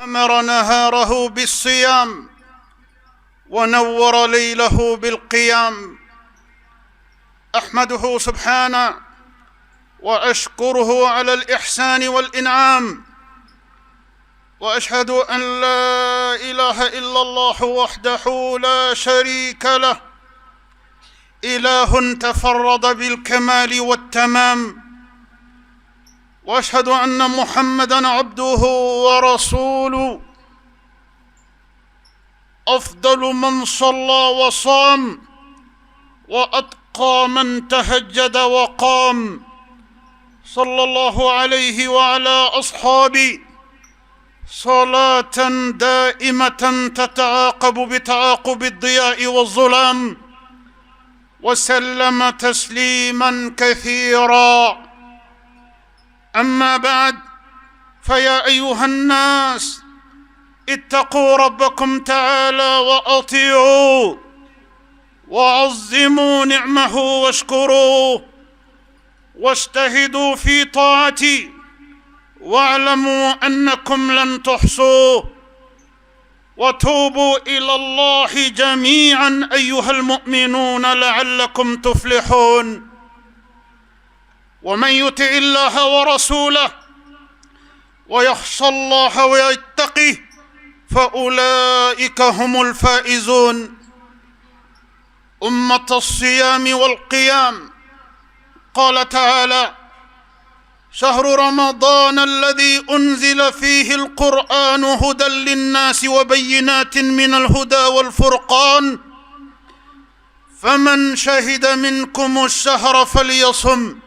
أمر نهاره بالصيام ونور ليله بالقيام. أحمده سبحانه وأشكره على الإحسان والإنعام، وأشهد أن لا إله إلا الله وحده لا شريك له، إله تفرد بالكمال والتمام. وأشهد أن محمدًا عبده ورسوله، أفضل من صلى وصام، وأتقى من تهجد وقام، صلى الله عليه وعلى أصحابه صلاة دائمة تتعاقب بتعاقب الضياء والظلام، وسلم تسليما كثيرا. أما بعد، فيا أيها الناس، اتقوا ربكم تعالى وأطيعوه، وعظموا نعمه واشكروه، واجتهدوا في طاعته، واعلموا أنكم لن تحصوه. وتوبوا إلى الله جميعا أيها المؤمنون لعلكم تفلحون. ومن يطع الله ورسوله ويخشى الله ويتقه فأولئك هم الفائزون. أمة الصيام والقيام، قال تعالى: شهر رمضان الذي أنزل فيه القرآن هدى للناس وبينات من الهدى والفرقان، فمن شهد منكم الشهر فليصم،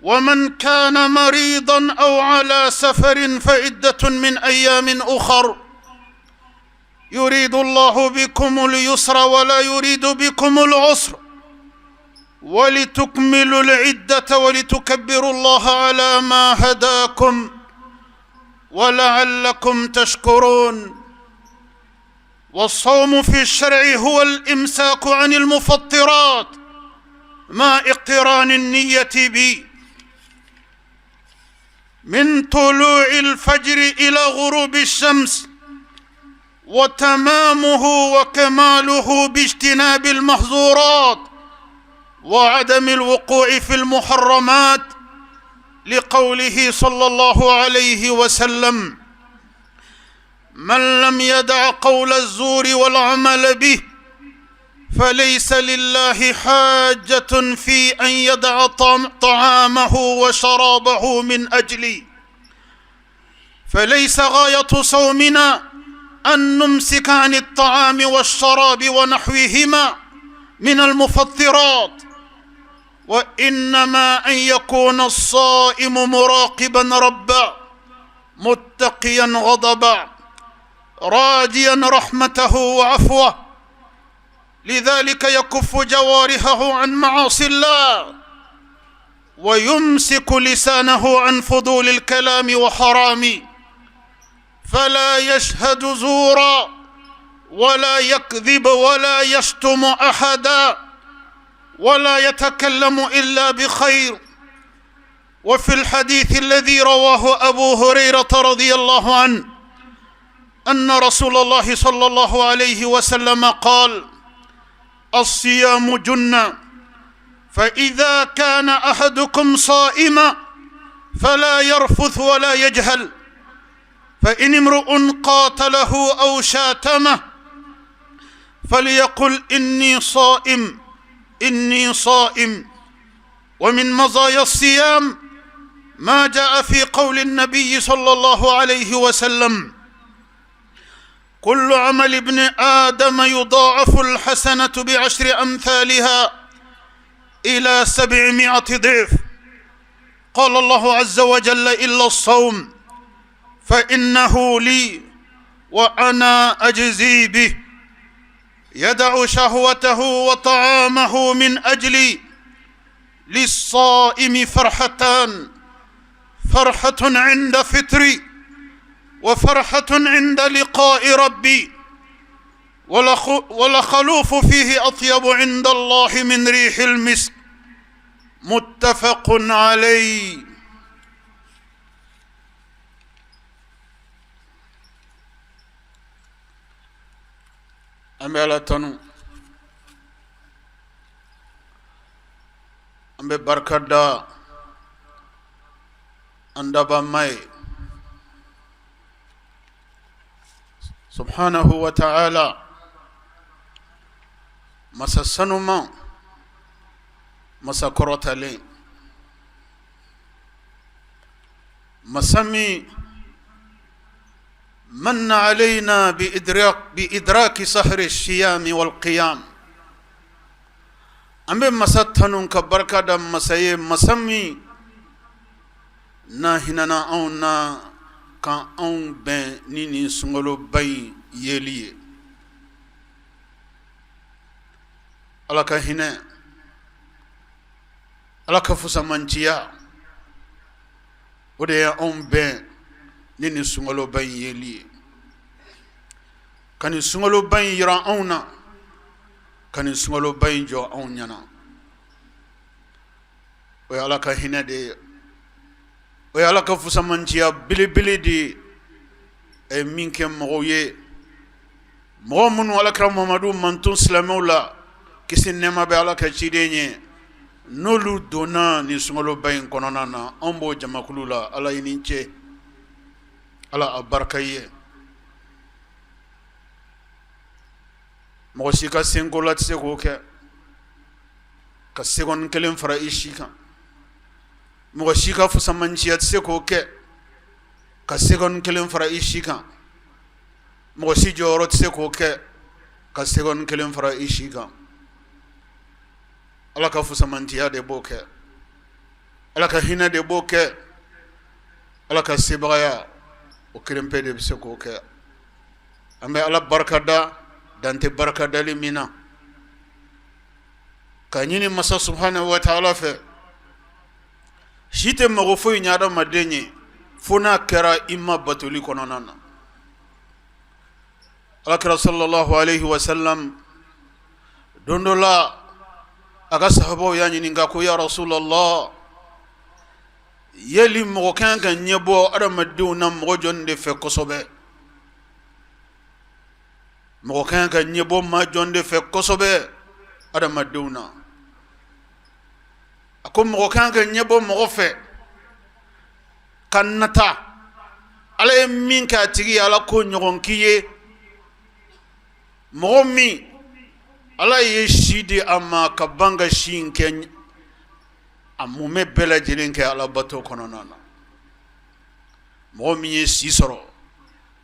ومن كان مريضا أو على سفر فعدة من أيام أخر، يريد الله بكم اليسر ولا يريد بكم العسر، ولتكملوا العدة ولتكبروا الله على ما هداكم ولعلكم تشكرون. والصوم في الشرع هو الإمساك عن المفطرات مع اقتران النية به من طلوع الفجر إلى غروب الشمس، وتمامه وكماله باجتناب المحظورات وعدم الوقوع في المحرمات، لقوله صلى الله عليه وسلم: من لم يدع قول الزور والعمل به فليس لله حاجة في أن يدع طعامه وشرابه من أجلي. فليس غاية صومنا أن نمسك عن الطعام والشراب ونحوهما من المفطرات، وإنما أن يكون الصائم مراقبا ربه، متقيا غضبه، راجيا رحمته وعفوه، لذلك يكف جوارحه عن معاصي الله، ويمسك لسانه عن فضول الكلام وحرام، فلا يشهد زورا ولا يكذب ولا يشتم أحدا ولا يتكلم إلا بخير. وفي الحديث الذي رواه أبو هريرة رضي الله عنه أن رسول الله صلى الله عليه وسلم قال: الصيام جنة، فإذا كان أحدكم صائما فلا يرفث ولا يجهل، فإن امرؤ قاتله أو شاتمه فليقل إني صائم إني صائم. ومن مزايا الصيام ما جاء في قول النبي صلى الله عليه وسلم: كل عمل ابن آدم يضاعف الحسنة بعشر أمثالها إلى 700 ضعف. قال الله عز وجل: إلا الصوم فإنه لي وأنا أجزي به. يدع شهوته وطعامه من أجلي. للصائم فرحتان: فرحة عند فطري، وفرحة عند لقاء ربي، ولخلوف فيه أطيب عند الله من ريح المسك. متفق عليه. an bɛ Ala tanu, an bɛ barika da an dabama ye subhanahu wa ta'ala, masa sanuman, masa kɔrɔtalen, masa min من علينا بإدراك سهر الشيام والقيام. أمي مساتنون كبركة دم مسايا مسامي ناهنا أونا كان أون بين نيني سنغلو بين يلي على كهنا على كفوسا منجيا ودي أون بين nini sungalo ban yeli kani sungalo ban yira auna kani sungalo ban jo aun yana o ya alaka hinade o ya alaka fusamantiya bilibili di e minke moye mo munu alaka Muhammadu mantun islamula kisi nema be alaka chidenye nolu dona ni sungalo ban konona na ambo jamakulula ala yininche ala abarkaye mɔgɔ si ka senko la tɛ se k'o kɛ ka seconde kelen fara i si kan mɔgɔ si ka fusamanciya tɛ se k'o kɛ ka seconde kelen fara i si kan mɔgɔ si jɔyɔrɔ tɛ se k'o kɛ ka seconde kelen fara i si kan ala ka fusamanciya de b'o kɛ ala ka hinɛ de b'o kɛ ala ka sebagaya o kelen pe de bɛ se k'o kɛ an bɛ ala barika da dante barika dali min na ka ɲini masa subhanahu wa ta'ala fɛ si tɛ mago foyi ɲɛ adamaden ye fo n'a kɛra i ma batoli kɔnɔna na alakira sallallahu alaihi wa sallam don dɔ la a ka sahabaw y'a ɲininka ko ya rasulallah yeli mɔgɔ kan ka ɲɛbɔ adamadenw na mɔgɔ jɔn de fɛ kosɛbɛ mɔgɔ kan ka ɲɛbɔ maa jɔn de fɛ kosɛbɛ adamadenw na a ko mɔgɔ kan ka ɲɛbɔ mɔgɔ fɛ ka nata ala ye min kɛ a tigi ye ala ko ɲɔgɔn k'i ye mɔgɔ min ala ye si di a ma ka ban ka si in kɛ a mumɛ bɛɛ lajɛlen kɛ ala bato kɔnɔna na mɔgɔ min ye si sɔrɔ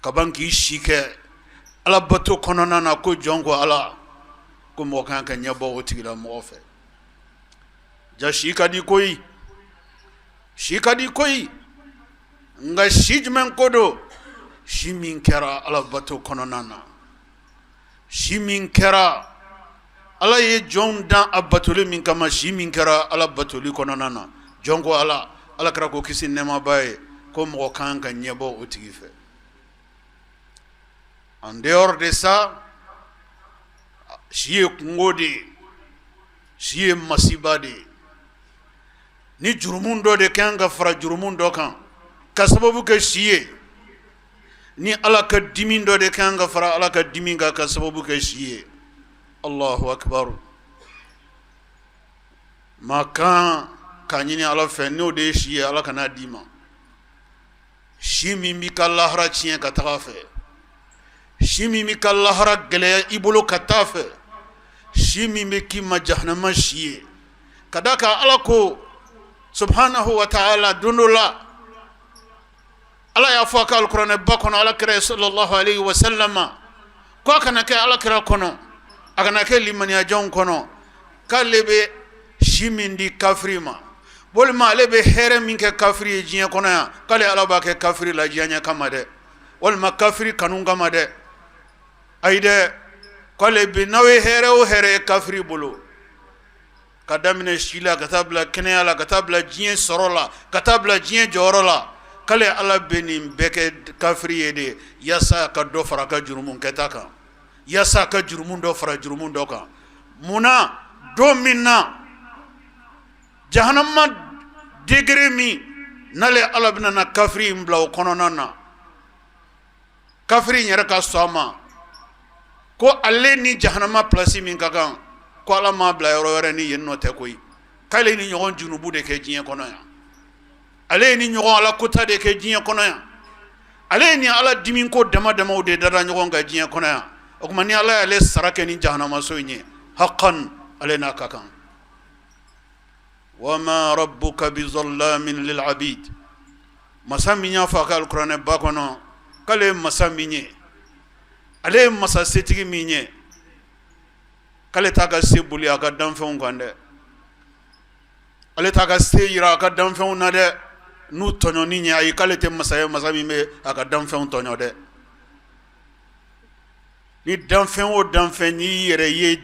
ka ban k'i si kɛ ala bato kɔnɔna na ko jɔn ko ala ko mɔgɔ kan ka ɲɛbɔ o tigila mɔgɔ fɛ ja si ka di koyi nka si jumɛn ko do si min kɛra ala bato kɔnɔna na si min kɛra ala ye jɔn dan a batoli min kama si min kɛra ala batoli kɔnɔna na jɔn ko ala kɛra ko kisi nɛmaba ye ko mɔgɔ kan ka ɲɛbɔ o tigi fɛ en dehors de ça si ye kungo de ye si ye masiba de ye ni jurumun dɔ de kan ka fara jurumun dɔ kan ka sababu kɛ si ye ni ala ka dimi dɔ de kan ka fara ala ka dimi kan ka sababu kɛ si ye Allahu akbar ma kan ka ɲini ala fɛ n'o de ye si ye ala kana d'i ma si min b'i ka lahara tiɲɛ ka taga fɛ si min b'i ka lahara gɛlɛya i bolo ka taa fɛ si min bɛ k'i ma jahanama si ye ka da kan ala ko subhanahu wa ta'ala don dɔ la ala y'a fɔ a ka alikuranɛ ba kɔnɔ ala kira sallallahu alaihi wa sallam ko a kana kɛ ala kira kɔnɔ a kana kɛ limaniyajanw kɔnɔ k'ale bɛ si min di kafiri ma walima ale bɛ hɛrɛ min kɛ kafiri ye diɲɛ kɔnɔ yan k'ale ala b'a kɛ kafiri la diɲɛ kama dɛ walima kafiri kanu kama dɛ ayi dɛ k'ale bɛ n'aw ye hɛrɛ o hɛrɛ ye kafiri bolo ka daminɛ si la ka taa bila kɛnɛya la ka taa bila diɲɛ sɔrɔ la ka taa bila diɲɛ jɔyɔrɔ la k'ale ala bɛ nin bɛɛ kɛ kafiri ye de yaasa ka dɔ fara a ka jurumu kɛta kan yaasa ka jurumu dɔ fara jurumu dɔ kan munna don min na jahanama degré min n'ale ala bɛna na kafiri in bila o kɔnɔna na kafiri in yɛrɛ ka sɔn a ma ko ale ni jahannama place min ka kan ko ala ma bila yɔrɔ wɛrɛ ni yen nɔ tɛ koyi k'ale ni ɲɔgɔn junubu de kɛ diɲɛ kɔnɔ yan ale ni ɲɔgɔn ala kota de kɛ diɲɛ kɔnɔ yan ale ni ala dimi ko dama damaw de dara ɲɔgɔn kan diɲɛ kɔnɔ yan o kuma ni ala y'ale sara kɛ ni jahannama so in ye haqqan ale n'a ka kan wa ma rabbuka bizallamin lil abid masa min y'a fɔ a ka alikuranɛ ba kɔnɔ k'ale ye masa min ye ale ye masa setigi min ye k'ale t'a ka se boli a ka danfɛnw kan dɛ ale t'a ka se yira a ka danfɛnw na dɛ n'u tɔɲɔni ye ayi k'ale tɛ masa ye masa min bɛ a ka danfɛnw tɔɲɔ dɛ ni danfɛn o danfɛn n'i yɛrɛ ye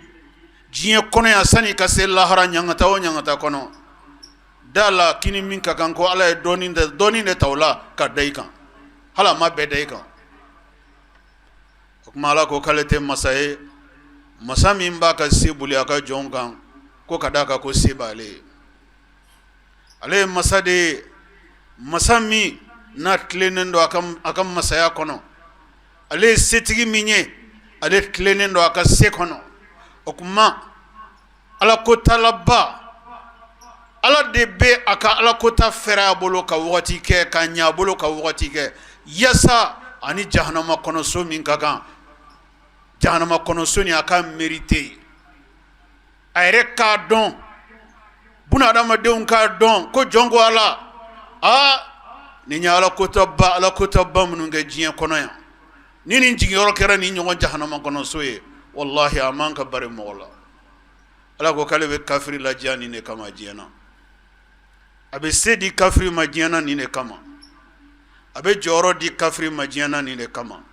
diɲɛ kɔnɔ yan sani ka se lahara ɲangata o ɲangata kɔnɔ da la kini min ka kan ko ala ye dɔɔnin de ta o la ka da i kan hali a ma bɛɛ da i kan o kuma ala ko k'ale tɛ masa ye masa min b'a ka se boli a ka jɔnw kan ko ka d'a kan ko se b'ale ye ale ye masa de ye masa min n'a tilennen don a ka masaya kɔnɔ ale ye setigi min ye ale tilennen don a ka se kɔnɔ o kuma ala ko talaba ala de bɛ a ka ala kota fɛrɛ a bolo ka wagati kɛ ka ɲɛ a bolo ka wagati kɛ yasa ani jahannama kɔnɔso min ka kan jahannama kɔnɔso ni a ka mérité a yɛrɛ k'a dɔn buna adamadenw k'a dɔn ko jɔn ko ala ni ɲɛ ala kota ba minnu kɛ diɲɛ kɔnɔ yan ni nin jigiyɔrɔ kɛra ni ɲɔgɔn jahannama kɔnɔso ye wallahi a man ka bari mɔgɔ la ala ko k'ale bɛ kafiri ladiya nin de kama diɲɛ na a bɛ se di kafiri ma diɲɛ na nin de kama a bɛ jɔyɔrɔ di kafiri ma diɲɛ na nin de kama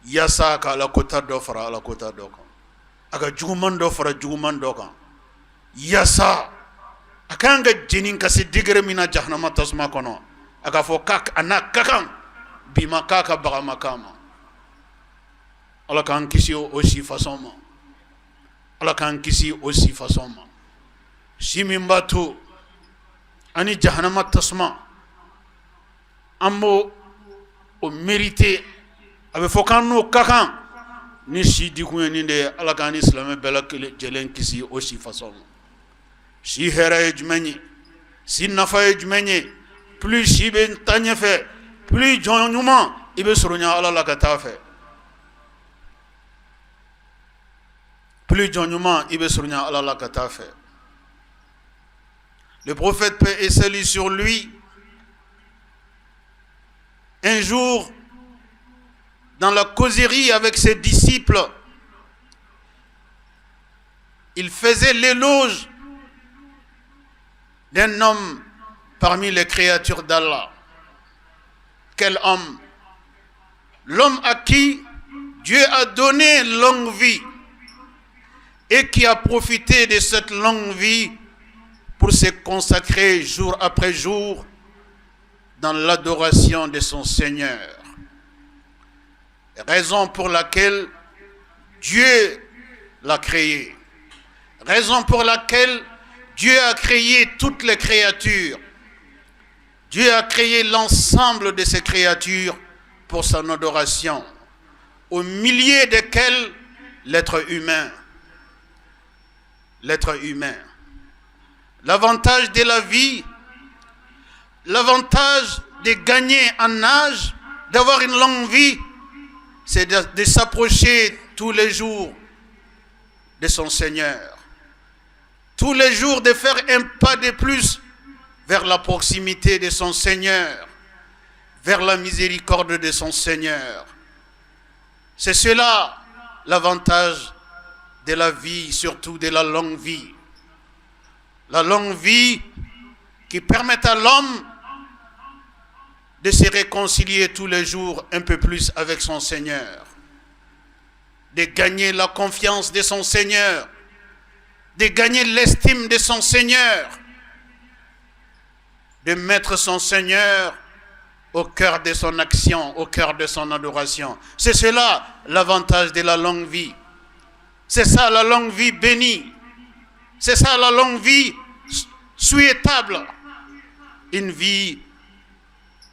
yasa ka ala kota dɔ fara ala kota dɔ kan a ka juguman dɔ fara juguman dɔ kan yasa a kan ka jeni ka se degré min na jahannama tasuma kɔnɔ a ka fɔ a n'a ka kan bi ma k'a ka baga ma k'a ma ala k'an kisi o si façon ma ala k'an kisi o si façon ma si min b'a to ani jahannama tasuma an b'o o mérité a bɛ fɔ k'an n'o ka kan ni si dikun ye nin de ye ala k'an ni silamɛ bɛɛ lajɛlen kisi o si façon ma si hɛrɛ ye jumɛn ye si nafa ye jumɛn ye plus si bɛ taa ɲɛfɛ plus jɔn ɲuman i bɛ surunya ala la ka taa fɛ plus jɔn ɲuman i bɛ surunya ala la ka taa fɛ le prophète paix et salut sur lui un jour dans la causerie avec ses disciples il faisait l'éloge d'un homme parmi les créatures d'Allah. Quel homme? L'homme à qui Dieu a donné longue vie et qui a profité de cette longue vie pour se consacrer jour après jour dans l'adoration de son Seigneur. Raison pour laquelle Dieu l'a créé. Raison pour laquelle Dieu a créé toutes les créatures. Dieu a créé l'ensemble de ces créatures pour son adoration, au milieu desquelles l'être humain. L'être humain. L'avantage de la vie, l'avantage de gagner en âge, d'avoir une longue vie, c'est de s'approcher tous les jours de son Seigneur. Tous les jours de faire un pas de plus vers la proximité de son Seigneur, vers la miséricorde de son Seigneur. C'est cela l'avantage de la vie, surtout de la longue vie. La longue vie qui permet à l'homme de se réconcilier tous les jours un peu plus avec son Seigneur, de gagner la confiance de son Seigneur, de gagner l'estime de son Seigneur, de mettre son Seigneur au cœur de son action, au cœur de son adoration. C'est cela l'avantage de la longue vie. C'est ça la longue vie bénie. C'est ça la longue vie souhaitable. Une vie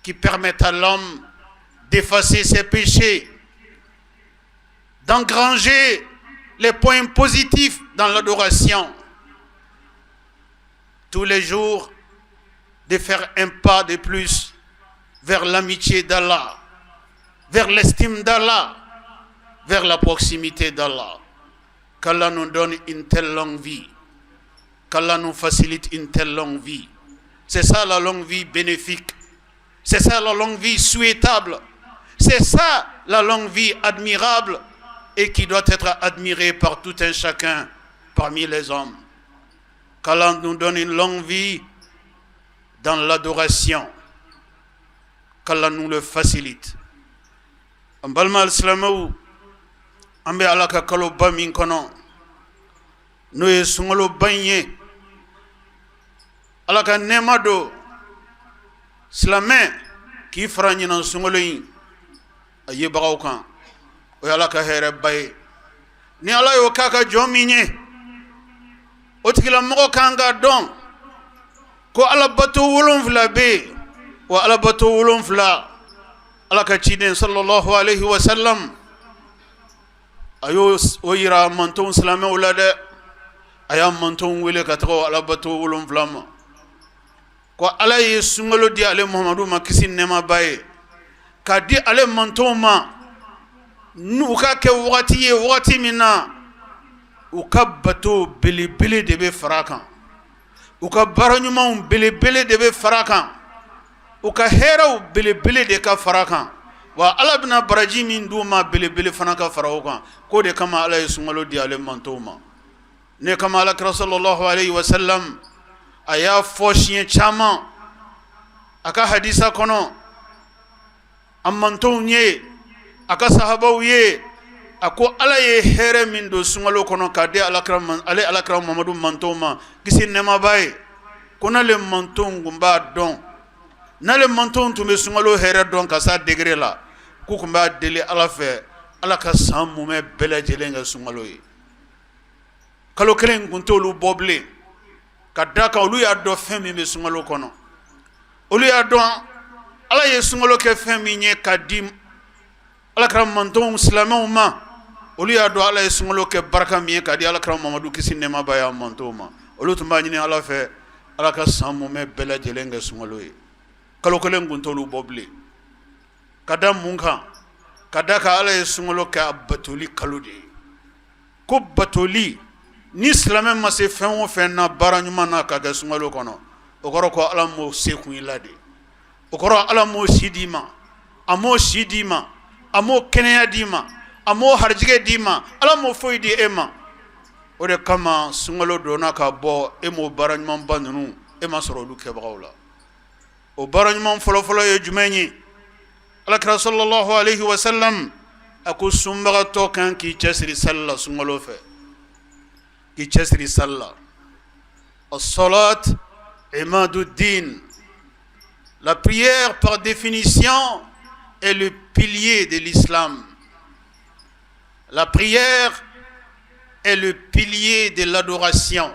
qui permet à l'homme d'effacer ses péchés, d'engranger les points positifs dans l'adoration. Tous les jours, de faire un pas de plus vers l'amitié d'Allah, vers l'estime d'Allah, vers la proximité d'Allah. Qu'Allah nous donne une telle longue vie, qu'Allah nous facilite une telle longue vie. C'est ça la longue vie bénéfique, c'est ça la longue vie souhaitable, c'est ça la longue vie admirable et qui doit être admirée par tout un chacun parmi les hommes. Qu'Allah nous donne une longue vie dans l'adoration, qu'Allah nous le facilite. Ambalma al-Islamou, ambe alaka kalo ba min kono, no ye sungalo banye, alaka nema do, silamɛ k'i fara ɲinan sungalo in, a yebagaw kan, o ye alaka hɛrɛ ba ye. Ni Ala y'o k'a ka jɔn min ye, o tigilamɔgɔ kan k'a dɔn ko alabato 7 bɛ yen, wa alabato 7 Ala ka ciden sallallahu alaihi wa sallam a y'o yira mantonw silamɛw la dɛ. A y'a mantonw wele ka taga o alabato 7 ma, ko Ala ye sunkalo di ale Muhamadu ma kisi nɛɛma ba ye, k'a di ale mantonw ma n'u ka kɛ wagati ye wagati min na u ka bato belebele de bɛ fara kan, u ka baara ɲumanw belebele de bɛ fara kan, u ka hɛrɛw belebele de ka fara kan, wa Ala bɛna baraji min d'u ma belebele fana ka fara o kan. K'o de kama Ala ye sunkalo di ale mantonw ma. Ne kama Alakira sallallahu alaihi wa sallam a y'a fɔ siɲɛ caman a ka hadisa kɔnɔ, a mantonw ye, a ka sahabaw ye, a ko Ala ye hɛrɛ min don sunkalo kɔnɔ k'a di ale Alakira Muhamadu mantonw ma kisi nɛɛma ba ye, ko n'ale mantonw tun b'a dɔn, n'ale mantonw tun bɛ sunkalo hɛrɛ dɔn ka s'a degré la, k'u tun b'a deli Ala fɛ Ala ka san mumɛ bɛɛ lajɛlen kɛ sunkalo ye. Kalo kelen tun t'olu bɔ bilen, ka d'a kan olu y'a dɔn fɛn min bɛ sunkalo kɔnɔ, olu y'a dɔn Ala ye sunkalo kɛ fɛn min ye k'a di Alakira mantonw silamɛw ma, olu y'a dɔn Ala ye sunkalo kɛ barika min ye k'a di Alakira Mamadu kisi nɛɛma b'a ye a mantonw ma. Olu tun b'a ɲini Ala fɛ Ala ka san mumɛ bɛɛ lajɛlen kɛ sunkalo ye. Kalo kelen tun t'olu bɔ bilen, ka da mun kan? Ka da kan Ala ye sunkalo kɛ a batoli kalo de ye. Ko batoli ni silamɛ ma se fɛn o fɛn na baara ɲuman na ka kɛ sunkalo kɔnɔ, o kɔrɔ ko Ala m'o se kun i la de, o kɔrɔ Ala m'o si d'i ma, a m'o si d'i ma, a m'o kɛnɛya d'i ma, a m'o harijigɛ d'i ma, Ala m'o foyi di e ma. O de kama sunkalo donna ka bɔ, e m'o baara ɲuman ba ninnu e ma sɔrɔ olu kɛbagaw la. O baara ɲuman fɔlɔfɔlɔ ye jumɛn ye? Alakira sallallahu alaihi wa sallam a ko sunbagatɔ kan k'i cɛsiri sali la sunkalo fɛ, k'i cɛsiri sali la. As-salat imaduddin, la prière par définition est le pilier de l'islam. La prière est le pilier de l'adoration.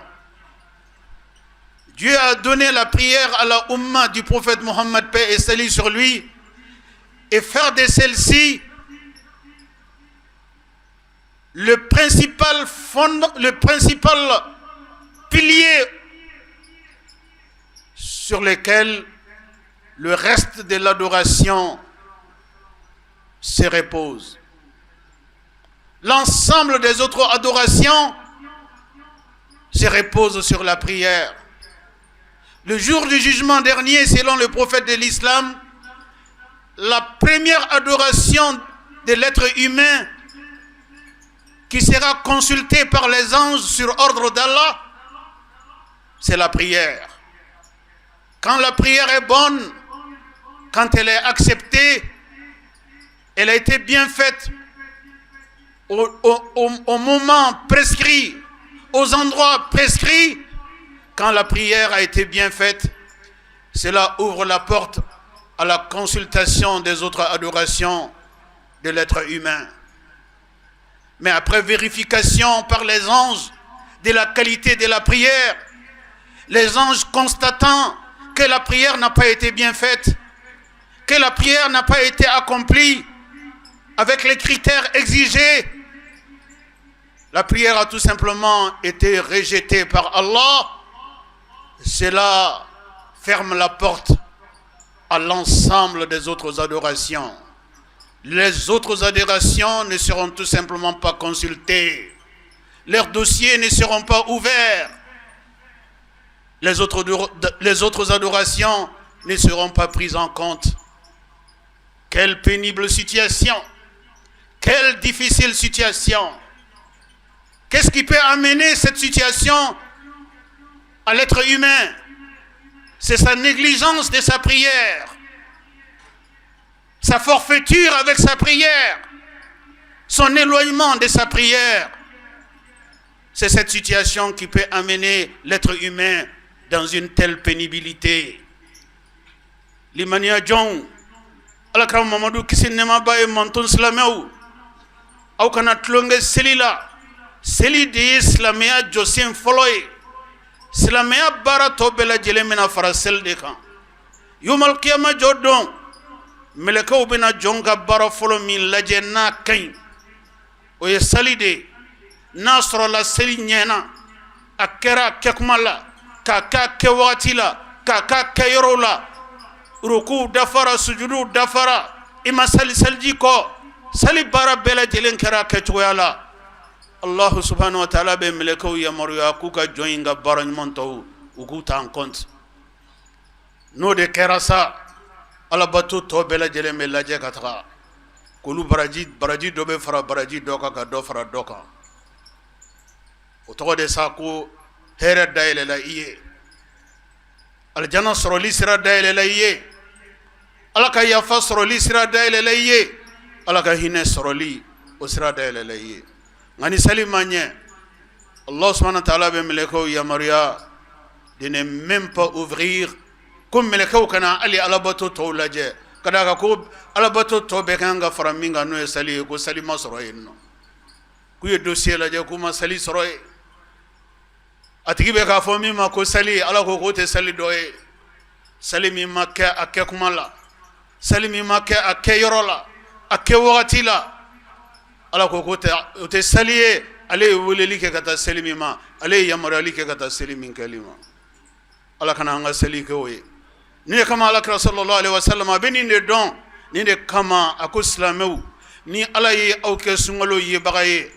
Dieu a donné la prière à la Ummah du prophète Mohammed, paix et salut sur lui, et faire de celle-ci le principal pilier sur lequel le reste de l'adoration se repose. L'ensemble des autres adorations se repose sur la prière. Le jour du jugement dernier, selon le prophète de l'islam, la première adoration de l'être humain qui sera consultée par les anges sur ordre d'Allah, c'est la prière. Quand la prière est bonne, quand elle est acceptée, elle a été bien faite au moment prescrit, aux endroits prescrits. Quand la prière a été bien faite, cela ouvre la porte à la consultation des autres adorations de l'être humain. Mais après vérification par les anges de la qualité de la prière, les anges constatant que la prière n'a pas été bien faite, que la prière n'a pas été accomplie avec les critères exigés la prière a tout simplement été rejetée par Allah, cela ferme la porte à l'ensemble des autres adorations. Les autres adorations ne seront tout simplement pas consultées. Leurs dossiers ne seront pas ouverts. Les autres adorations ne seront pas prises en compte. Quelle pénible situation! Quelle difficile situation! Qu'est-ce qui peut amener cette situation à l'être humain? C'est sa négligence de sa prière, sa forfaiture avec sa prière, son éloignement de sa prière. C'est cette situation qui peut amener l'être humain dans une telle pénibilité. Limania Jong, Alakram Mamadou Kisinema Baye Manton Slameu, Aukana Tlonge Selila, Seli de Islamia Josien Foloy, Slamea Bara Tobela Jelemena Farasel de Kan. Yumal Kiama Jodon, Meleka Ubena Jonga Bara Folo min Lajena Kain, Oye Salide, Nasro la Seli Nyena, Akera Kekmala, Kaka Kewatila, Kaka Kayrola, Ruku Dafara, Sujudu Dafara, Ima Sali Saljiko, Sali Bara Bela Jelenkera Ketwala. Allah subhanahu wa ta'ala be meleko yamaru ya kuka joinga baranymonto uguta en compte. No de kerasa ala batu to bela jele melaje katra. Kulu baraji dobe fara baraji doka ka do fara doka. Otogo de saku here daile la iye. Aljana soroli sira daile la iye. Alaka yafa soroli sira daile la iye. Alaka hine soroli o sira daile la iye. Ngani salimanye Allah subhanahu wa ta'ala be meleko yamaria de ne même pas ouvrir comme meleko kana ali alabato to laje kada ko alabato to be kanga faraminga no sali ko salima soroyno ku ye dossier laje kuma sali soroy atigi be ka fomi ma ko sali ala ko te sali doye salimi makka akke kumala salimi makka akke yorola akke wakatila ala ko te saliye ale wuleli ke kata salimi ma ale yamarali ke kata salimi kalima ala kana anga sali ke oye ni kama ala sallallahu alaihi wasallam beni ne don ni de kama akuslamu ni ala yi au ke sungalo yi bagaye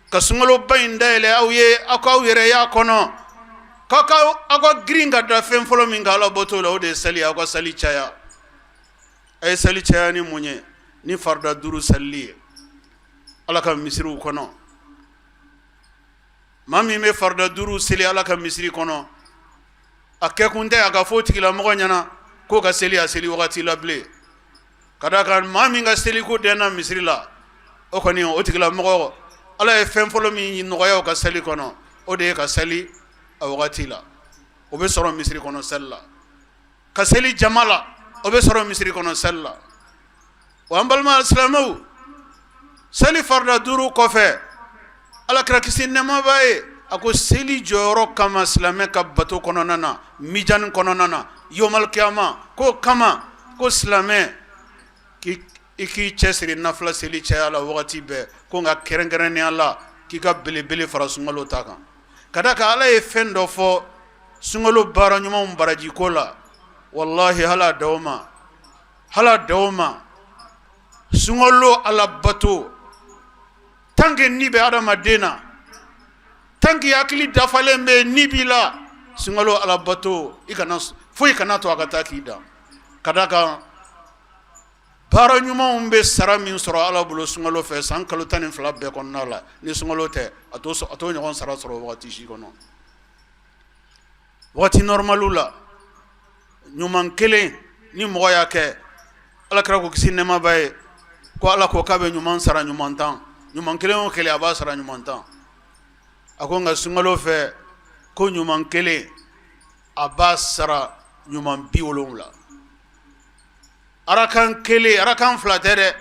ka sungalo bayinda ele au ye akaw yere ya kono kaka ako gringa da fem folo minga ala boto la ode sali ako sali chaya ay sali chaya ni munye ni farda duru sali ala ka misiri kono mami me farda duru seli ala ka misiri kono akekunde aga foti la mo nyana ko ka seli aseli wakati la ble kada kan mami nga seli ko dena misiri la o koni o tigila mo ala e fem folo mi no ya ka seli kono o de ka seli wakati la o be soro misiri kono sella ka seli jamala o be soro misiri kono sella wa ambalma islamu sali farda duru kofe ala kira kisi nema baye ako seli joro kama islame ka bato kono nana mijan kono nana yomal kiyama ko kama ko islame ki iki chesri nafla seli chayala wakati be ko nga kerengereni ala ki ka bele fara sungalo taka kada ka ala e fendo fo sungalo bara nyuma mbaraji kola wallahi hala dawma sungalo ala bato tangi nibe adama dena tangi akili dafalembe nibila sungalo ala bato ikana foi kana to akata kida kadaka bara nyuma umbe sara min soro ala bulo sungalo fe sankalo tanin fla be konnala ni sungalo te ato nyon sara soro wati shi kono wati normalula nyuman kele ni moya ke ala kra ko kisinema baye ko ala ko kabe nyuman sara nyuman tan nyuman kele on kele abasara nyuman tan akonga sungalo fe ko nyuman kele abasara nyuman biwolonla arakan kele arakan flatere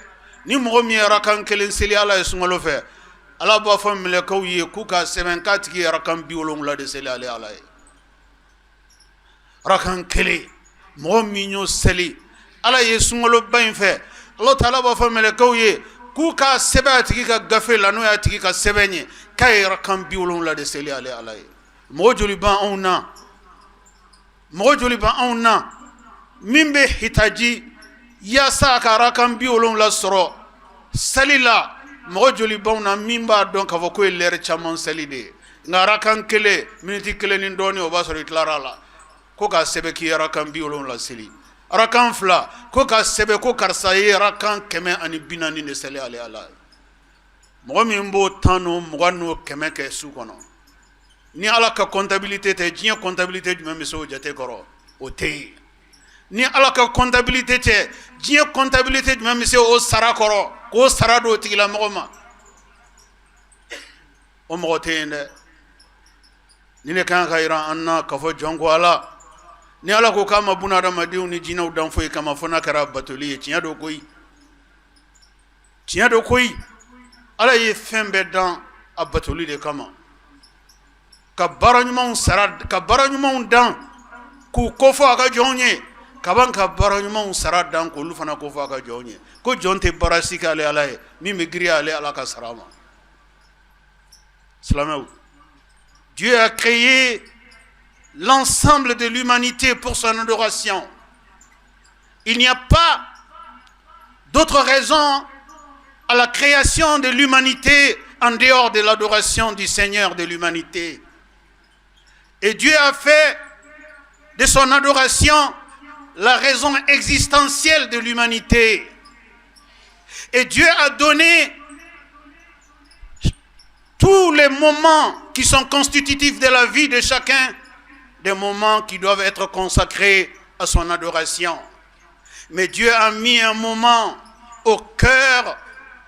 ni mogo mi arakan kele seli ala sungalo fe ala ba fam le ko ye kuka 74 ki arakan biwolonla de seli ala arakan kele mogo mi nyo seli ala ye sungalo bain fe Allah taala ba fam le ko ye k'u ka sɛbɛn a tigi ka gafe la n'o y'a tigi ka sɛbɛn ye k'a ye rakan 70 de seli ale ala ye. Mɔgɔ joli b'an anw na, mɔgɔ joli b'an anw na min bɛ hitaji yaasa a ka rakan 70 sɔrɔ seli la. Mɔgɔ joli b'anw na min b'a dɔn k'a fɔ ko ye lɛri caman seli de ye, nka rakan 1 miniti 1 ni dɔɔni o b'a sɔrɔ i tilara a la, ko k'a sɛbɛn k'i ye rakan 70 seli. Rakan 2 ko k'a sɛbɛn ko karisa ye rakan 140 de seli ale ala ye. Mɔgɔ min b'o 10 n'o 20 n'o 100 kɛ su kɔnɔ, ni ala ka comptabilité tɛ diɲɛ comptabilité jumɛn bɛ se o jate kɔrɔ? O tɛ yen. Ni ala ka comptabilité tɛ diɲɛ comptabilité jumɛn bɛ se o sara kɔrɔ k'o sara d'o tigilamɔgɔ ma? O mɔgɔ tɛ yen dɛ. Ni ne kan ka jira an na k'a fɔ jɔn ko ala, ni ala ko k'a ma buna adamadenw ni jinɛw dan foyi kama fo n'a kɛra batoli ye, tiɲɛ don koyi, tiɲɛ don koyi. Ala ye fɛn bɛɛ dan a batoli de kama, ka baara ɲumanw sara, ka baara ɲumanw dan k'u kofɔ a ka jɔnw ye, ka ban ka baara ɲumanw sara dan k'olu fana kofɔ a ka jɔnw ye. Ko jɔn tɛ baara si kɛ ale ala ye min bɛ giriya ale ala ka sara ma. Silamɛw, Dieu a créé l'ensemble de l'humanité pour son adoration. Il n'y a pas d'autre raison à la création de l'humanité en dehors de l'adoration du Seigneur de l'humanité. Et Dieu a fait de son adoration la raison existentielle de l'humanité. Et Dieu a donné tous les moments qui sont constitutifs de la vie de chacun, des moments qui doivent être consacrés à son adoration. Mais Dieu a mis un moment au cœur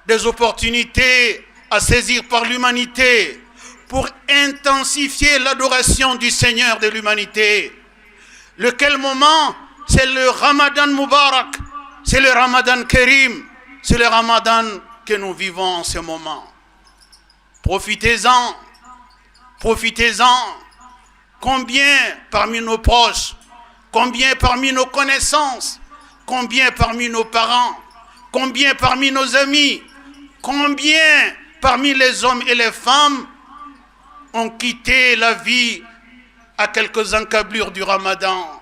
des opportunités à saisir par l'humanité pour intensifier l'adoration du Seigneur de l'humanité. Lequel moment? C'est le Ramadan Mubarak, c'est le Ramadan Karim, c'est le Ramadan que nous vivons en ce moment. Profitez-en, profitez-en. Combien parmi nos proches, combien parmi nos connaissances, combien parmi nos parents, combien parmi nos amis, combien parmi les hommes et les femmes ont quitté la vie à quelques encablures du Ramadan,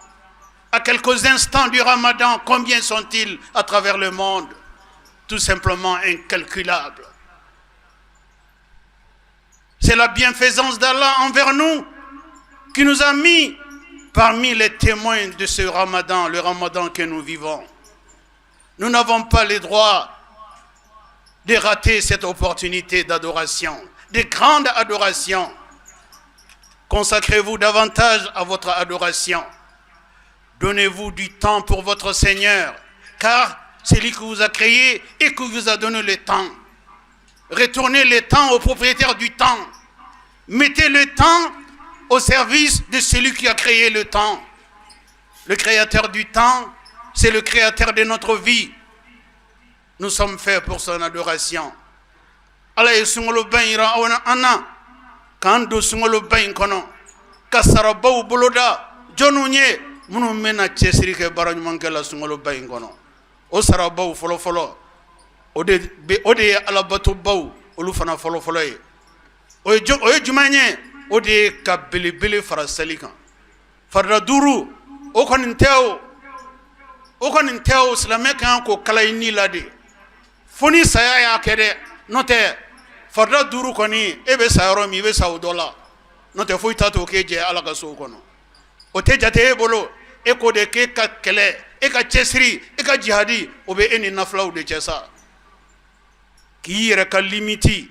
à quelques instants du Ramadan? Combien sont-ils à travers le monde? Tout simplement incalculables. C'est la bienfaisance d'Allah envers nous qui nous a mis parmi les témoins de ce Ramadan, le Ramadan que nous vivons. Nous n'avons pas le droit de rater cette opportunité d'adoration, de grande adoration. Consacrez-vous davantage à votre adoration. Donnez-vous du temps pour votre Seigneur, car c'est lui qui vous a créé et qui vous a donné le temps. Retournez le temps au propriétaire du temps. Mettez le temps au service de celui qui a créé le temps. Le créateur du temps, c'est le créateur de notre vie. Nous sommes faits pour son adoration. Allah ye sungolo bayira ana kando sungolo bayin kono kasarabaw boloda jonunye munu mena cesiri ke baranyman ke la sungolo bayin kono o sarabaw folo folo o de alabato baw olu fana folo folo ye o ye jumanye o de ka belebele fara sali kan farda duru o konin tew silamɛ kan ko kala ni lade foni saya ya kede note farda duru koni e be sayoro mi be saudola note foi tato ke je ala ka so kono o te jate e bolo e ko de ke ka kele e ka chesri e ka jihadi o be eni naflaw de chesa ki yere ka limiti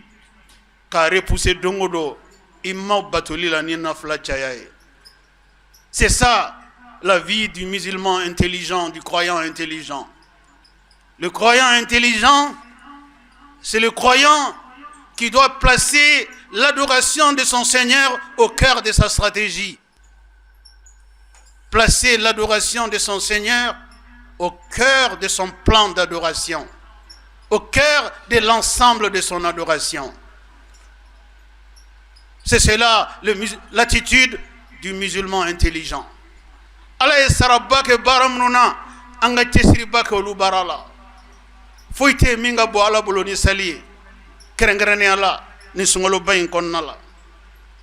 ka repousser dongodo imma batoli la ni nafla chayaye. C'est ça la vie du musulman intelligent, du croyant intelligent. Le croyant intelligent, c'est le croyant qui doit placer l'adoration de son Seigneur au cœur de sa stratégie. Placer l'adoration de son Seigneur au cœur de son plan d'adoration, au cœur de l'ensemble de son adoration. C'est cela l'attitude du musulman intelligent. Allah sarabba ke baram nuna anga chesri ba ke olu barala foite minga bo ala bolo ni sali kerengerene ala ni sungalo bayin konna la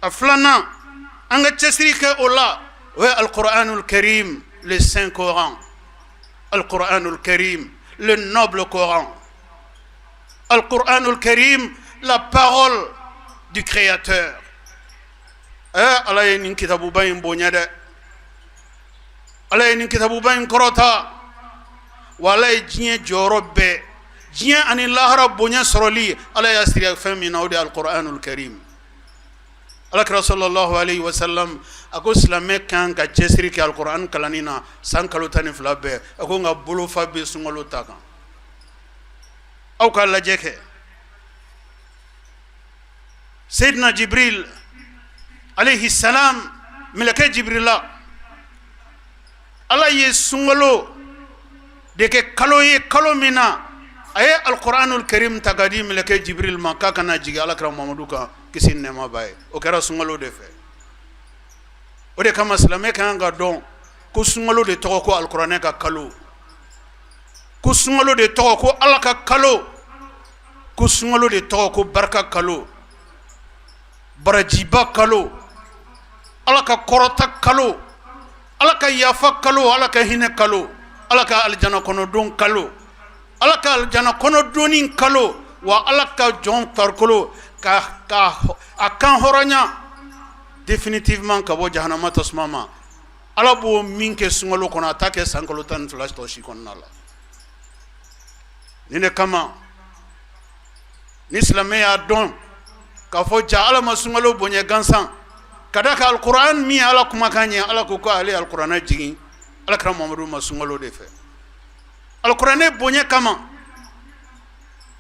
aflana anga chesri ke ola wa al-Qur'anul Karim, le Saint Coran, al-Qur'anul Karim, le noble Coran, al-Qur'anul Karim, la parole du Créateur. Allah yin kitabu bayin bonyade, Allah yin kitabu bayin korota, wala jiye jorobe, jiye ani lahara bonya soroli, Allah yasri fami naudi al-Qur'anul Karim. Allah sallallahu alayhi wa sallam ako silame kan ka cesiri ke al-Qur'an kalanina san kalo tani flabe ako nga bolo fa be sungolo taka aw ka laje ke Sayyidina Jibril alayhi salam meleke Jibrila Allah ye sungolo de ke kalo mina aye al-Qur'anul Karim tagadi meleke Jibril ma ka kana jigi Allah kra Muhammadu ka kisin nema baye o kera sungalo de fe o de kama silame kan ga don ko sungalo de to ko al-Qur'an ka kalo ko sungalo de to ko Allah ka kalo ko sungalo de to ko barka kalo barajiba kalo Allah ka korota kalo Allah ka yafa kalo Allah ka hine kalo Allah ka aljana kono don kalo Allah ka aljana kono donin kalo wa Allah ka jon tarkolo ka akan horanya définitivement ka bo jahannama tasmama ala bo minke sungalo kono atake sankalo tan flash to shi konnala nine kama ni islamé ya don ka fo ja ala masungalo bonye gansan kadaka al-Qur'an mi ala kuma kanye ala ko ali al-Qur'an jigi ala kram Muhammadu masungalo de fe al-Qur'an bonye kama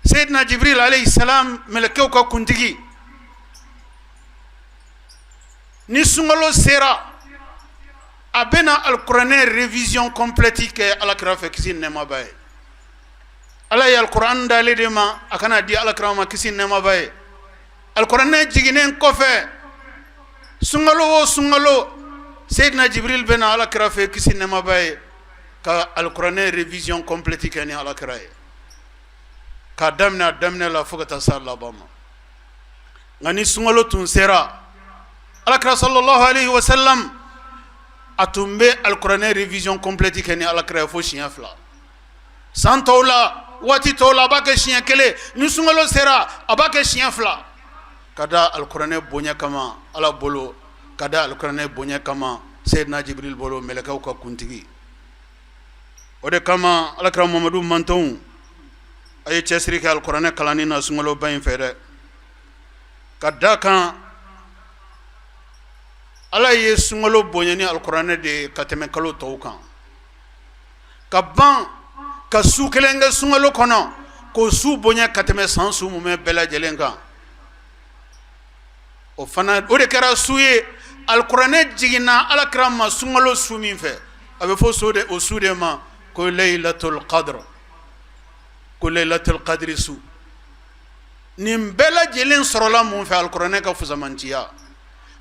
Sayyidina Jibril alayhi salam melekeu ka kuntigi ni sungalo sera abena al-Qur'an révision complète ke ala kra fe kisin nema baye ala ya al-Qur'an dalidema akana di ala kra ma kisin nema baye al-Qur'an jiginen ko fe sungalo Sayyidina Jibril bena ala kra fe kisin nema baye ka al-Qur'an révision complète ke ni ala kra ka damna la fukata sallabama ngani sungalo tun sera alakra sallallahu alayhi wa sallam atumbe al-Qur'an révision complète keni alakra fo chien fla santola wati tola baka chien kele ni sungalo sera abaka chien fla kada al-Qur'an bonya kama ala bolo kada al-Qur'an bonya kama Sayyidina Jibril bolo melekaw ka kuntigi ode kama alakra Muhammadu manton ay chesri ka al-Qur'an kalani na sungalo bayin fere kadaka ala ye sungalo bonyani al-Qur'an de kateme kalo tawkan kaban ka su kelenga sungalo kono ko su bonya kateme sansu mume bela jelenga o fana o de kara suye al-Qur'an jigina ala krama sungalo sumin fe abe fo sode o sude ma ko laylatul qadr ko laylatul qadri su nim bela jelen sorola mun fe al-Qur'an ka fuzamantiya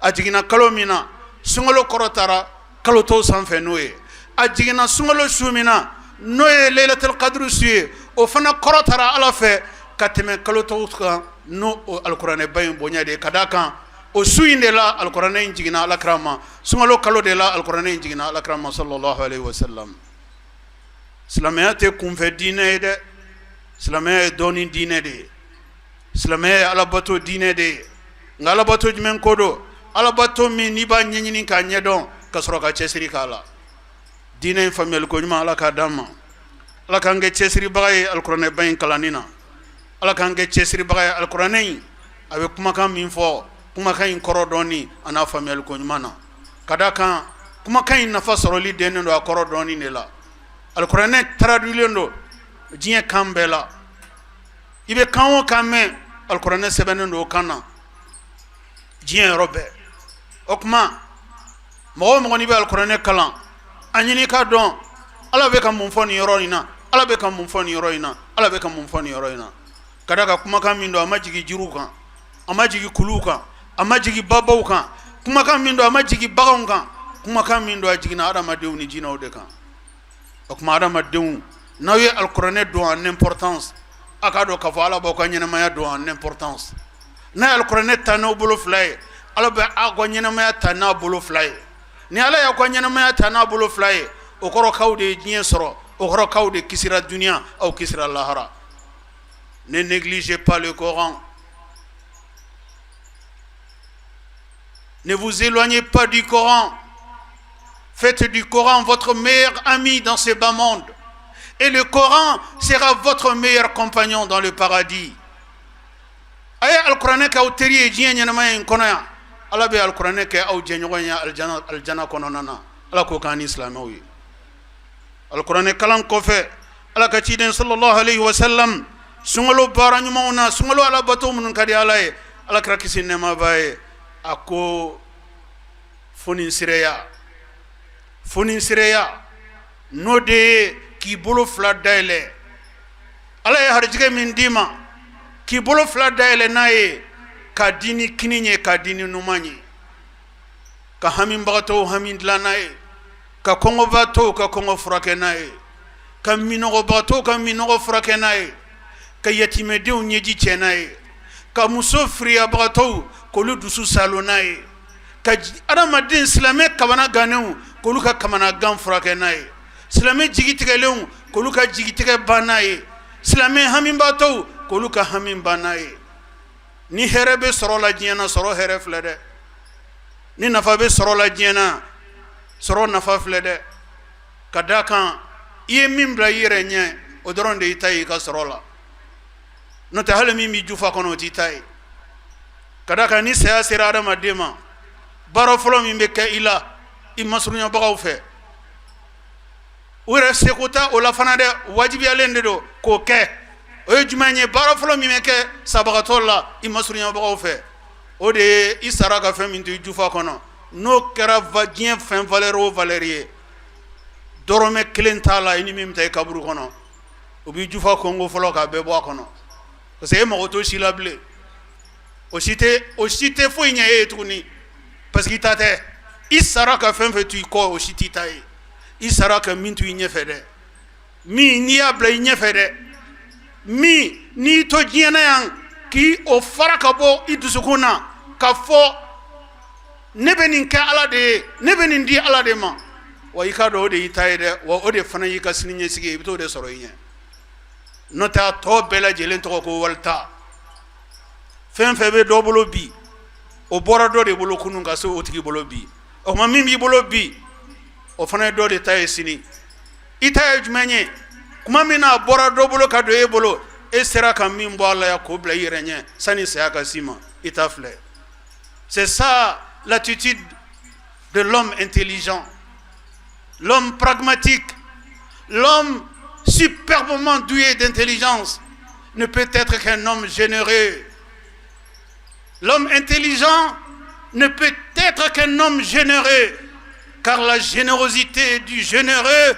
ajigina kalo mina sungalo korotara kalo to sanfe noye ajigina sungalo sumina noye laylatul qadr suye o fana korotara ala fe kateme kalo to ka no al-Qur'an bayin bonya de kadaka o suinde la al-Qur'an jigina ala krama sungalo kalo de la al-Qur'an jigina ala krama sallallahu alayhi wa sallam islamiyate kumfe dine de islamiyate doni dine de islamiyate ala bato dine de ngala bato jimen kodo ala bato mi ni ba nyini ka nyedon ka soro ka chesiri kala dine famel ko nyuma ala ka dama ala ka nge chesiri bagay al-Qur'an bayin kalanina ala ka nge chesiri bagay al-Qur'an abe kuma kan min fo kuma kan korodoni ana famel ko nyuma na kadaka kuma kan nafa soroli denen do korodoni ne la al-Qur'an traduilendo jiye kambela ibe kanwo kame al-Qur'an sebenendo kana jiye robe okma mo ni be al-Qur'an kalan anyini ka don ala be kam mun foni yoroina ala be kam mun foni yoroina ala be kam mun foni yoroina kadaka kuma kam mindo amajigi jiruka amajigi kuluka amajigi babauka kuma kam mindo amajigi bagonka kuma kam mindo ajigina adama dewni jina ode kan okma adama dewu nawe al-Qur'an do en importance akado ka fala ba ko nyina maya do en importance na alquran tano bulu flay ala ba ago nyina maya tana bulu flay ni ala ya ko nyina maya tana bulu flay o koro kawde nyen soro o koro kawde kisira dunya ou kisira lahara. Ne négligez pas le Coran. Ne vous éloignez pas du Coran. Faites du Coran votre meilleur ami dans ce bas monde. Et le Coran sera votre meilleur compagnon dans le paradis. Aya al-Qur'an ka uteri e jinya na mayen konoya. Ala be al-Qur'an ka au jenyonya aljana kononana. Ala ko kan islamawi. Al-Qur'an kalan ko fe ala ka tiden sallallahu alayhi wa sallam sungalo baranyu mauna sungalo ala bato mun kadi ala e ala kra kisine ma baye ako fonin sireya no de ki bolo fla daile ala e harjige min dima ki bolo fla daile nae ka dini kininye ka dini numanye ka hamin bagato hamin dlanae ka kongo bato ka kongo frake nae ka minogo bato ka minogo frake nae ka yatime de unyeji chenae ka muso friya bagato ko lu dusu salonae ka adama din islame kabana ganeu ko lu ka kamana gan frake nae islame jigitege leun ko lu ka jigitege banae islame hamin bato ko lu ka hamin banae ni herebe soro la jiena soro here flede ni nafa be soro la jiena soro nafa flede kadakan iye mimbra yire nye odoronde itayi ka soro la no te hale mi jufa kono titai kadaka ni saya sira adama dema baro folo mi be ke ila imasrunya bagaw fe wure sekuta o la fana de wajibi alende do ko ke o jumanye baro folo mi meke sabagatolla imasrunya bagaw fe o de isara ka fe min tu jufa kono no kera vagien fin valero valerie dorome klentala ini mi mtay kaburu kono o bi jufa kongo folo ka be bo kono parce que mo to silable o cité fo nya e tuni parce que tate isara ka fin fait tu ko o cité tay isara ka min tu nya fede mi ni abla nya fede mi ni to jiena yang ki o faraka bo idusukuna ka fo nebenin ka ala de nebenin di ala de ma wa ikado de itaide wa o de fana yika sininye sige bito de soro yin nota to bela jelen to ko walta fen febe do bolo bi o bora do de bolo kunu ga so o tigi bolo bi o ma mimi bolo bi o fana do de tay sini itaye jmenye kuma mina bora do bolo ka do e bolo e sera ka min bo ala ya ko bla yirenye sani se aka sima itafle. C'est ça l'attitude de l'homme intelligent, l'homme pragmatique, l'homme superbement doué d'intelligence ne peut être qu'un homme généreux. L'homme intelligent ne peut être qu'un homme généreux, car la générosité du généreux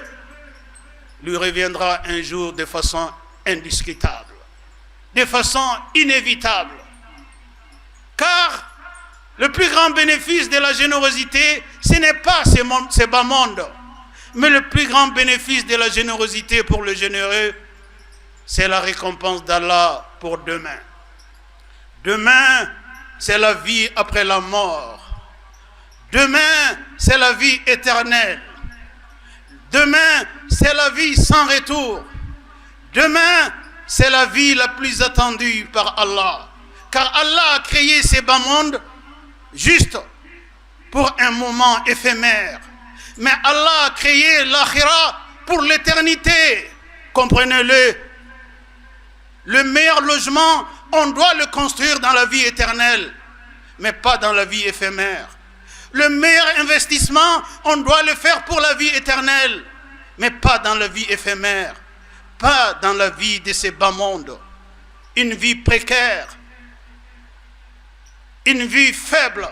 lui reviendra un jour de façon indiscutable, de façon inévitable. Car le plus grand bénéfice de la générosité, ce n'est pas ce bas monde, mais le plus grand bénéfice de la générosité pour le généreux, c'est la récompense d'Allah pour demain. Demain, c'est la vie après la mort. Demain, c'est la vie éternelle. Demain, c'est la vie sans retour. Demain, c'est la vie la plus attendue par Allah. Car Allah a créé ces bas mondes juste pour un moment éphémère. Mais Allah a créé l'akhira pour l'éternité. Comprenez-le. Le meilleur logement, on doit le construire dans la vie éternelle, mais pas dans la vie éphémère. Le meilleur investissement, on doit le faire pour la vie éternelle, mais pas dans la vie éphémère, pas dans la vie de ces bas mondes. Une vie précaire, une vie faible,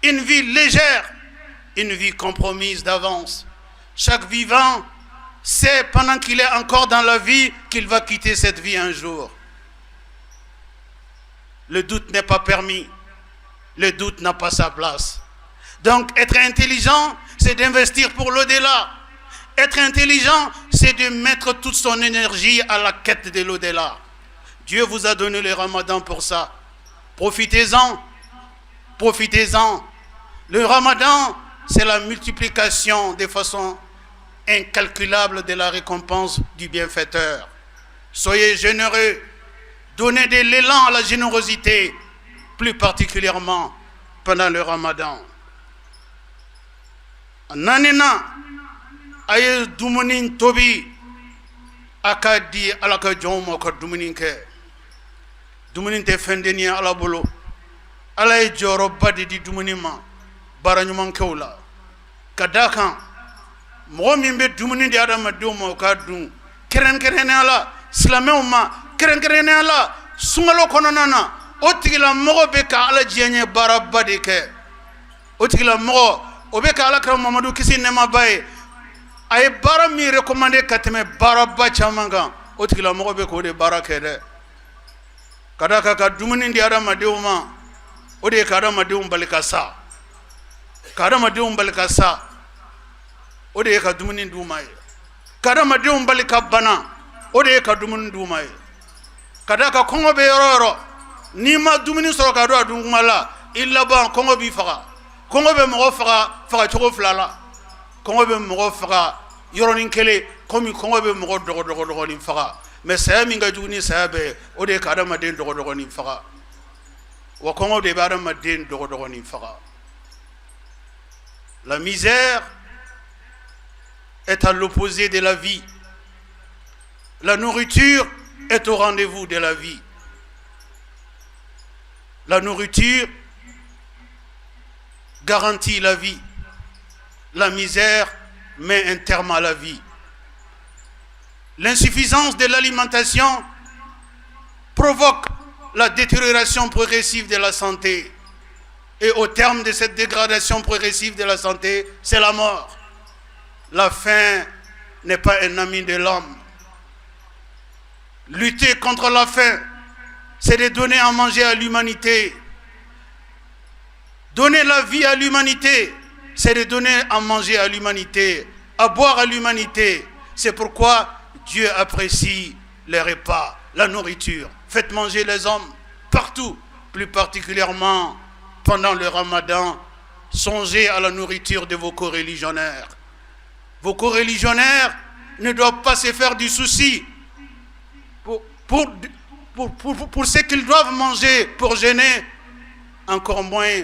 une vie légère, une vie compromise d'avance. Chaque vivant sait pendant qu'il est encore dans la vie qu'il va quitter cette vie un jour. Le doute n'est pas permis. Le doute n'a pas sa place. Donc être intelligent, c'est d'investir pour l'au-delà. Être intelligent, c'est de mettre toute son énergie à la quête de l'au-delà. Dieu vous a donné le Ramadan pour ça. Profitez-en. Profitez-en. Le Ramadan, c'est la multiplication de façon incalculable de la récompense du bienfaiteur. Soyez généreux. Donnez de l'élan à la générosité, plus particulièrement pendant le Ramadan. Nanina aye dumunin tobi akadi alaka jomo ko dumunin ke dumunin te fendeni ala bolo ala e joro badi di dumunin ma baranyuman kewla kadakan mo min be dumunin di adama domo ka dun keren ala islamew ma keren ala sungalo kononana o tigila mogo be ka ala jienye barabadi ke o tigila mogo o be ka ala kram Mamadou kisi nema baye ay bara mi recommandé kateme baraba chamanga o tigila mogo be ko de barake de kadaka ka dumuni ndi adama deuma o de ka adama deum balikasa ka adama deum balikasa o de ka dumuni nduma ye ka adama deum balika bana o de ka dumuni nduma ye kadaka kongo be yororo ni ma dumuni soro ka do adungala illa ban kongo bi faga kongo be mogo faga chogo flala kongo be mogo faga yoronin kele komi kongo be mogo dogo ni faga mais saya minga juguni saya be o de ka adama den dogo ni faga wa kongo de ba adama den dogo ni faga. La misère est à l'opposé de la vie. La nourriture est au rendez-vous de la vie. La nourriture garantit la vie. La misère met un terme à la vie. L'insuffisance de l'alimentation provoque la détérioration progressive de la santé. Et au terme de cette dégradation progressive de la santé, c'est la mort. La faim n'est pas un ami de l'homme. Lutter contre la faim, c'est de donner à manger à l'humanité. Donner la vie à l'humanité, c'est de donner à manger à l'humanité, à boire à l'humanité. C'est pourquoi Dieu apprécie les repas, la nourriture. Faites manger les hommes partout, plus particulièrement pendant le Ramadan. Songez à la nourriture de vos coreligionnaires. Vos coreligionnaires ne doivent pas se faire du souci pour ce qu'ils doivent manger pour jeûner, encore moins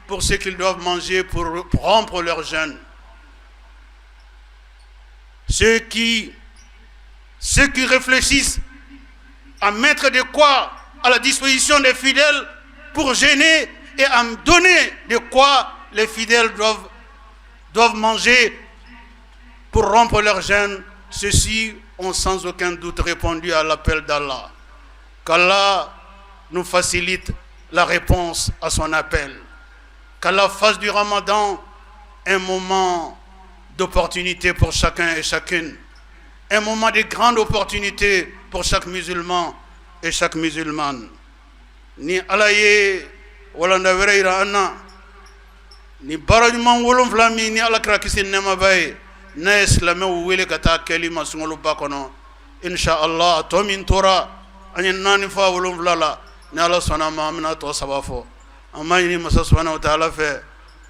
pour ce qu'ils doivent manger pour rompre leur jeûne. Ceux qui réfléchissent à mettre de quoi à la disposition des fidèles pour jeûner et à donner de quoi les fidèles doivent manger pour rompre leur jeûne, ceux-ci ont sans aucun doute répondu à l'appel d'Allah. Qu'Allah nous facilite la réponse à son appel. Qu'Allah fasse du Ramadan un moment d'opportunité pour chacun et chacune. Un moment de grande opportunité pour chaque musulman et chaque musulmane. Ni alaye walanda vereira anna ni barajman wolon flami ni alakra kisin nema baye na islame wele kata kelima sungolo bakono insha Allah to min tora anyen nani fa wolon flala ni ala sona ma amina to sabafo amma ni masa subhanahu wa ta'ala fe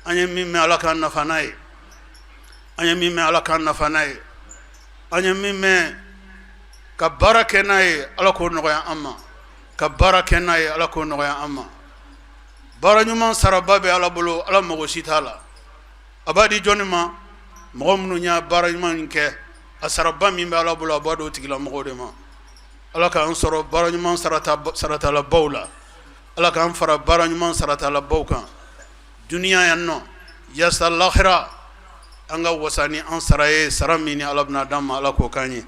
anyen mimme alaka nafanai anyen mimme alaka nafanai anyen mimme ka barake nay alako noya amma ka barake nay alako noya amma baranyuma sarababe ala bolo ala mogo sitala abadi jonima mogo munu nya baranyuma nke asaraba min be ala bolo abado tigila mogo de ma ala ka ansoro baranyuma sarata la bawla ala ka anfara baranyuma sarata la bawkan dunya yanno yasa al-akhirah anga wasani ansaraye saramini ala ibn adam ala ko kanye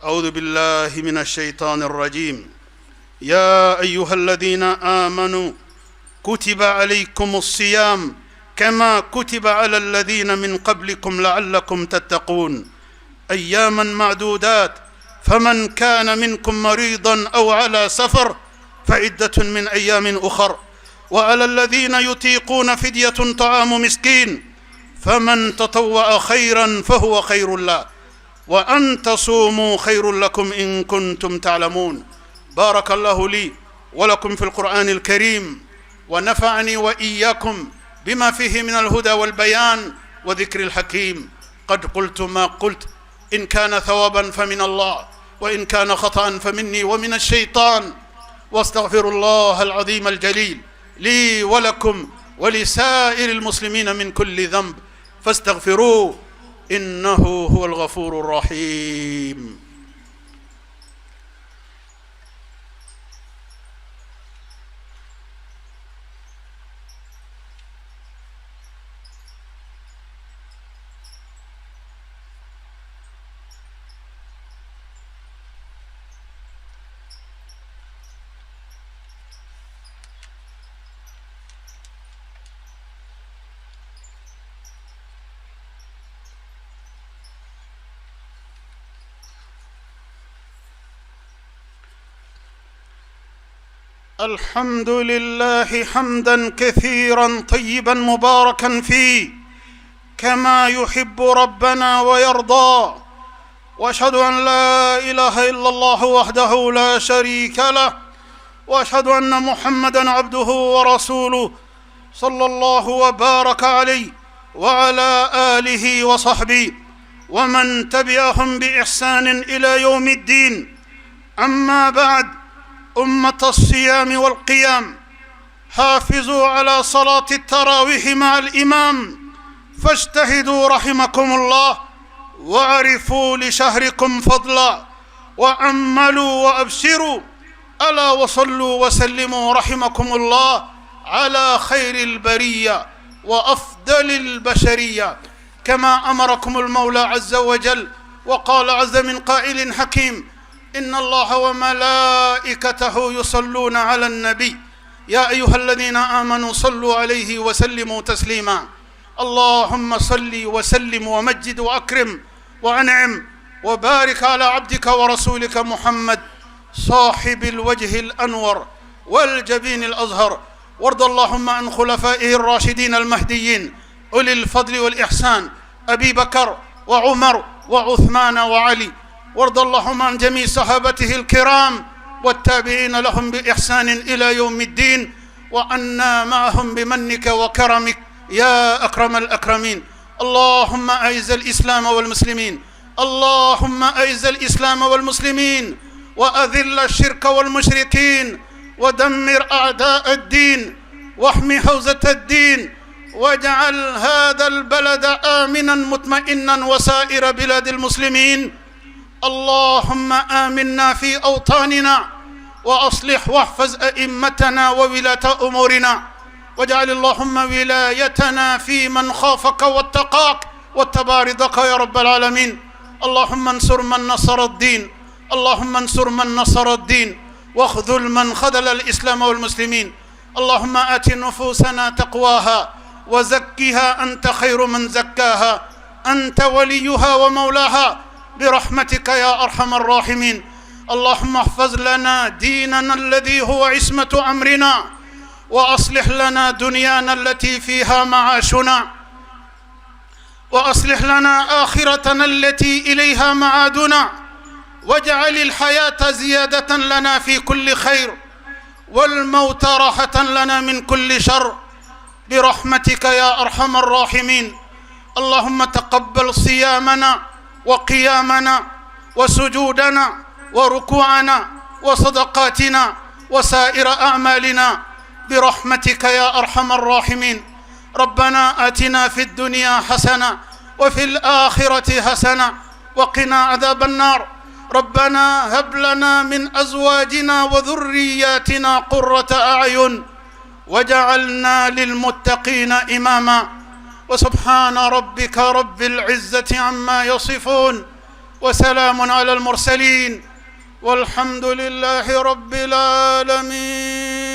a'udhu billahi minash shaitanir rajim ya ayyuhalladhina amanu كتب عليكم الصيام كما كتب على الذين من قبلكم لعلكم تتقون أياما معدودات فمن كان منكم مريضا أو على سفر فعدة من أيام أخر وعلى الذين يطيقون فدية طعام مسكين فمن تطوع خيرا فهو خير له وأن تصوموا خير لكم إن كنتم تعلمون بارك الله لي ولكم في القرآن الكريم، ونفعني وإياكم بما فيه من الهدى والبيان وذكر الحكيم. قد قلت ما قلت، إن كان ثوابا فمن الله، وإن كان خطأ فمني ومن الشيطان، واستغفر الله العظيم الجليل لي ولكم ولسائر المسلمين من كل ذنب، فاستغفروه إنه هو الغفور الرحيم. الحمد لله حمدا كثيرا طيبا مباركا فيه كما يحب ربنا ويرضى، واشهد ان لا اله الا الله وحده لا شريك له، واشهد ان محمدا عبده ورسوله صلى الله وبارك عليه وعلى اله وصحبه ومن تبعهم باحسان الى يوم الدين. اما بعد، أمة الصيام والقيام، حافظوا على صلاة التراويح مع الإمام، فاجتهدوا رحمكم الله، واعرفوا لشهركم فضلا، وأملوا وأبشروا، ألا وصلوا وسلموا رحمكم الله على خير البرية وأفضل البشرية، كما أمركم المولى عز وجل. وقال عز من قائل حكيم: إن الله وملائكته يصلون على النبي يا أيها الذين آمنوا صلوا عليه وسلموا تسليما. اللهم صل وسلم ومجد وأكرم وأنعم وبارك على عبدك ورسولك محمد صاحب الوجه الأنور والجبين الأزهر، وارض اللهم عن خلفائه الراشدين المهديين أولي الفضل والإحسان، أبي بكر وعمر وعثمان وعلي، وارض اللهم عن جميع صحابته الكرام والتابعين لهم بإحسان إلى يوم الدين، وعنا معهم بمنك وكرمك يا أكرم الأكرمين. اللهم أعز الإسلام والمسلمين، اللهم أعز الإسلام والمسلمين، وأذل الشرك والمشركين، ودمر أعداء الدين، واحمي حوزة الدين، واجعل هذا البلد آمنا مطمئنا وسائر بلاد المسلمين. اللهم آمنا في أوطاننا، وأصلح واحفظ أئمتنا وولاة أمورنا، واجعل اللهم ولايتنا في من خافك واتقاك واتبع رضاك يا رب العالمين. اللهم انصر من نصر الدين، اللهم انصر من نصر الدين، واخذل من خذل الإسلام والمسلمين. اللهم آت نفوسنا تقواها وزكها أنت خير من زكاها، أنت وليها ومولاها برحمتك يا أرحم الراحمين. اللهم احفظ لنا ديننا الذي هو عصمة أمرنا، وأصلح لنا دنيانا التي فيها معاشنا، وأصلح لنا آخرتنا التي إليها معادنا، واجعل الحياة زيادة لنا في كل خير، والموت راحة لنا من كل شر برحمتك يا أرحم الراحمين. اللهم تقبل صيامنا وقيامنا وسجودنا وركوعنا وصدقاتنا وسائر أعمالنا برحمتك يا أرحم الراحمين. ربنا آتنا في الدنيا حسنة وفي الآخرة حسنة وقنا عذاب النار. ربنا هب لنا من أزواجنا وذرياتنا قرة أعين وجعلنا للمتقين إماما. وسبحان ربك رب العزة عما يصفون، وسلام على المرسلين، والحمد لله رب العالمين.